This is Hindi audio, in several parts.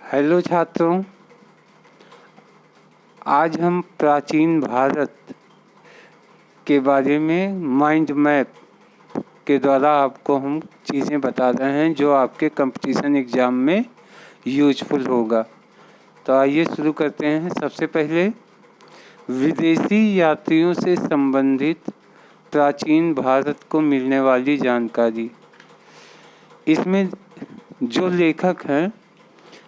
हेलो छात्रों, आज हम प्राचीन भारत के बारे में माइंड मैप के द्वारा आपको हम चीज़ें बता रहे हैं जो आपके कंपटीशन एग्ज़ाम में यूजफुल होगा। तो आइए शुरू करते हैं। सबसे पहले विदेशी यात्रियों से संबंधित प्राचीन भारत को मिलने वाली जानकारी। इसमें जो लेखक हैं,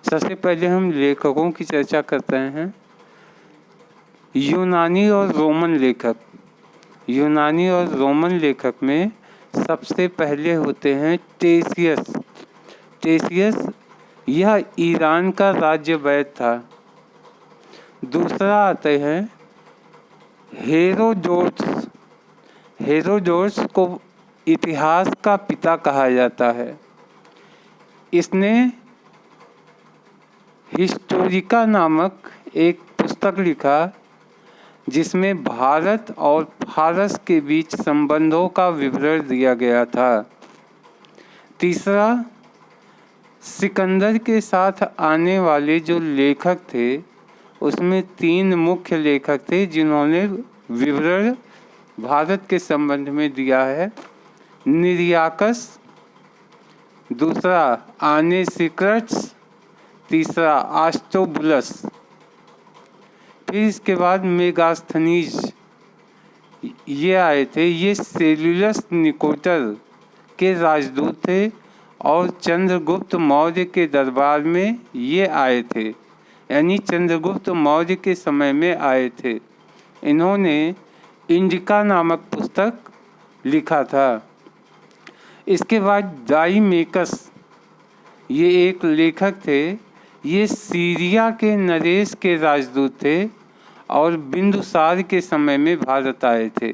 सबसे पहले हम लेखकों की चर्चा करते हैं। यूनानी और रोमन लेखक में सबसे पहले होते हैं टेसियस। यह ईरान का राज्य वैद था। दूसरा आते हैं हेरोडोटस को इतिहास का पिता कहा जाता है। इसने हिस्टोरिका नामक एक पुस्तक लिखा जिसमें भारत और फारस के बीच संबंधों का विवरण दिया गया था। तीसरा, सिकंदर के साथ आने वाले जो लेखक थे उसमें 3 मुख्य लेखक थे जिन्होंने विवरण भारत के संबंध में दिया है। निरियाकस, दूसरा आनेसिक्रट्स, तीसरा आस्ट्रोबुलस। फिर इसके बाद मेगास्थनीज ये आए थे। ये सेल्यूलस निकोटर के राजदूत थे और चंद्रगुप्त मौर्य के दरबार में ये आए थे, यानी चंद्रगुप्त मौर्य के समय में आए थे। इन्होंने इंडिका नामक पुस्तक लिखा था। इसके बाद डाइमेकस ये एक लेखक थे। ये सीरिया के नरेश के राजदूत थे और बिंदुसार के समय में भारत आए थे।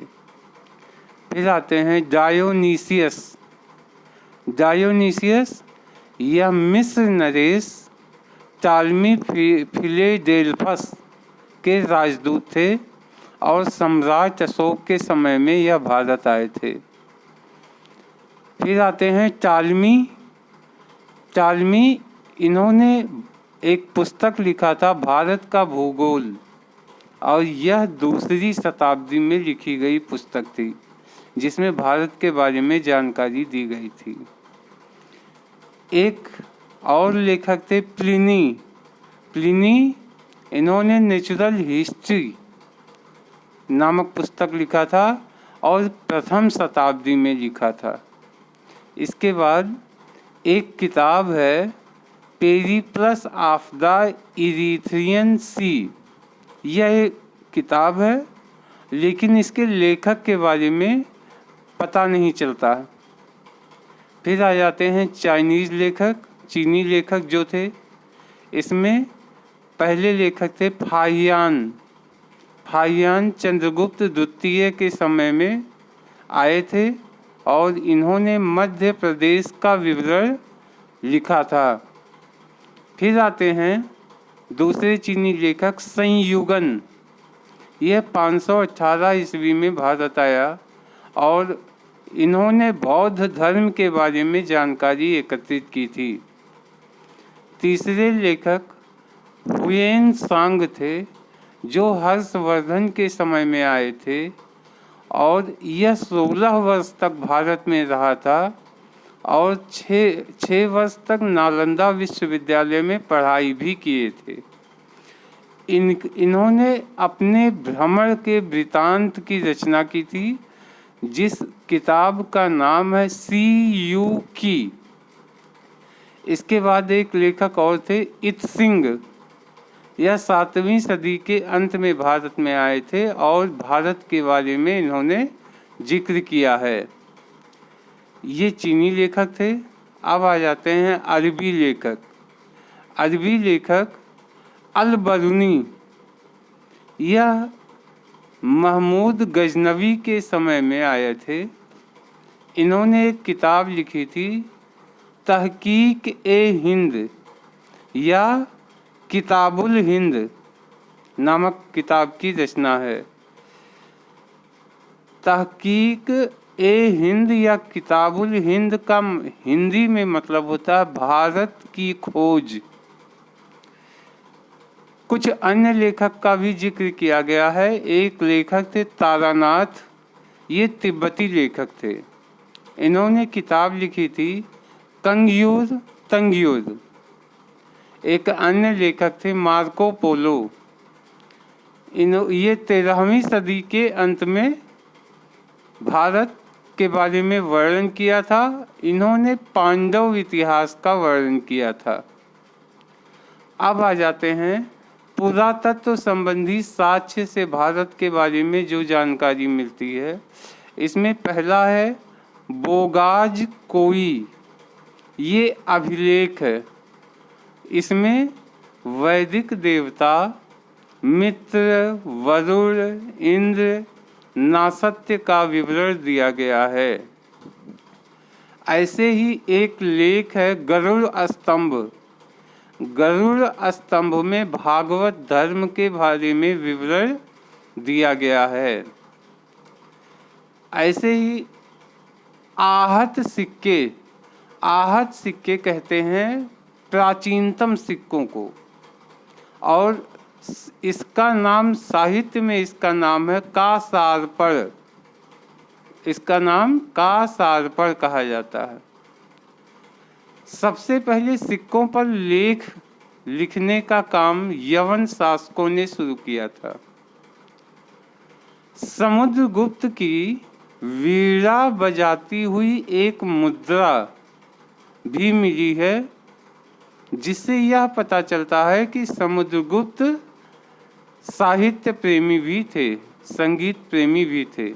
फिर आते हैं डायोनीसियस यह मिस्र नरेश टालमी फिलेडेल्फस के राजदूत थे और सम्राट अशोक के समय में यह भारत आए थे। फिर आते हैं टालमी। इन्होंने एक पुस्तक लिखा था भारत का भूगोल और यह 2री शताब्दी में लिखी गई पुस्तक थी जिसमें भारत के बारे में जानकारी दी गई थी। एक और लेखक थे प्लिनी। इन्होंने नेचुरल हिस्ट्री नामक पुस्तक लिखा था और 1म शताब्दी में लिखा था। इसके बाद एक किताब है पेरिप्लस ऑफ द इरीथ्रियन सी। यह एक किताब है लेकिन इसके लेखक के बारे में पता नहीं चलता। फिर आ जाते हैं चीनी लेखक जो थे। इसमें पहले लेखक थे फाहियान चंद्रगुप्त द्वितीय के समय में आए थे और इन्होंने मध्य प्रदेश का विवरण लिखा था। फिर आते हैं दूसरे चीनी लेखक संयुगन। यह 518 ईस्वी में भारत आया और इन्होंने बौद्ध धर्म के बारे में जानकारी एकत्रित की थी। तीसरे लेखक हुएन सांग थे जो हर्षवर्धन के समय में आए थे और यह 16 वर्ष तक भारत में रहा था और 6 वर्ष तक नालंदा विश्वविद्यालय में पढ़ाई भी किए थे। इन्होंने अपने भ्रमण के वृतांत की रचना की थी जिस किताब का नाम है सीयूकी। इसके बाद एक लेखक और थे इत्सिंग। यह 7वीं सदी के अंत में भारत में आए थे और भारत के बारे में इन्होंने जिक्र किया है। ये चीनी लेखक थे। अब आ जाते हैं अरबी लेखक अल-बरूनी। यह महमूद गजनवी के समय में आए थे। इन्होंने एक किताब लिखी थी तहकीक-ए-हिंद या किताबुल हिंद नामक किताब की रचना है। तहकीक-ए-हिंद या किताबुल हिंद का हिंदी में मतलब होता है भारत की खोज। कुछ अन्य लेखक का भी जिक्र किया गया है। एक लेखक थे तारानाथ, ये तिब्बती लेखक थे। इन्होंने किताब लिखी थी कंग्यूर तंग्यूर। एक अन्य लेखक थे मार्को पोलो। ये 13वीं सदी के अंत में भारत के बारे में वर्णन किया था। इन्होंने पांडव इतिहास का वर्णन किया था। अब आ जाते हैं पुरातत्व संबंधी साक्ष्य से भारत के बारे में जो जानकारी मिलती है। इसमें पहला है बोगाज कोई, ये अभिलेख है। इसमें वैदिक देवता मित्र, वरुण, इंद्र, नासत्य का विवरण दिया गया है। ऐसे ही एक लेख है गरुड़ स्तंभ। गरुड़ स्तंभ में भागवत धर्म के बारे में विवरण दिया गया है। ऐसे ही आहत सिक्के, आहत सिक्के कहते हैं प्राचीनतम सिक्कों को, और इसका नाम साहित्य में इसका नाम है कासारपड़। इसका नाम कासारपड़ कहा जाता है। सबसे पहले सिक्कों पर लेख लिखने का काम यवन शासकों ने शुरू किया था। समुद्रगुप्त की वीणा बजाती हुई एक मुद्रा भी मिली है, जिससे यह पता चलता है कि समुद्रगुप्त साहित्य प्रेमी भी थे, संगीत प्रेमी भी थे।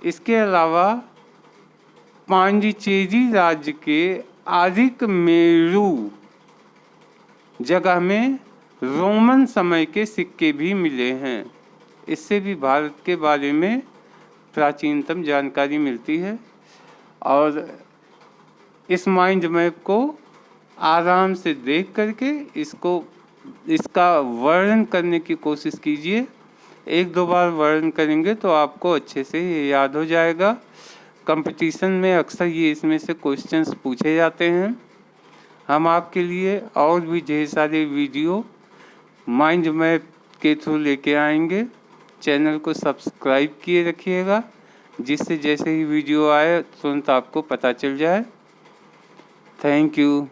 इसके अलावा पांडिचेरी राज्य के आरिक मेरू जगह में रोमन समय के सिक्के भी मिले हैं। इससे भी भारत के बारे में प्राचीनतम जानकारी मिलती है। और इस माइंड मैप को आराम से देख करके इसका वर्णन करने की कोशिश कीजिए। एक दो बार वर्णन करेंगे तो आपको अच्छे से याद हो जाएगा। कंपटीशन में अक्सर ये इसमें से क्वेश्चंस पूछे जाते हैं। हम आपके लिए और भी ढेर सारे वीडियो माइंड मैप के थ्रू लेके आएंगे। चैनल को सब्सक्राइब किए रखिएगा, जिससे जैसे ही वीडियो आए तुरंत आपको पता चल जाए। Thank you.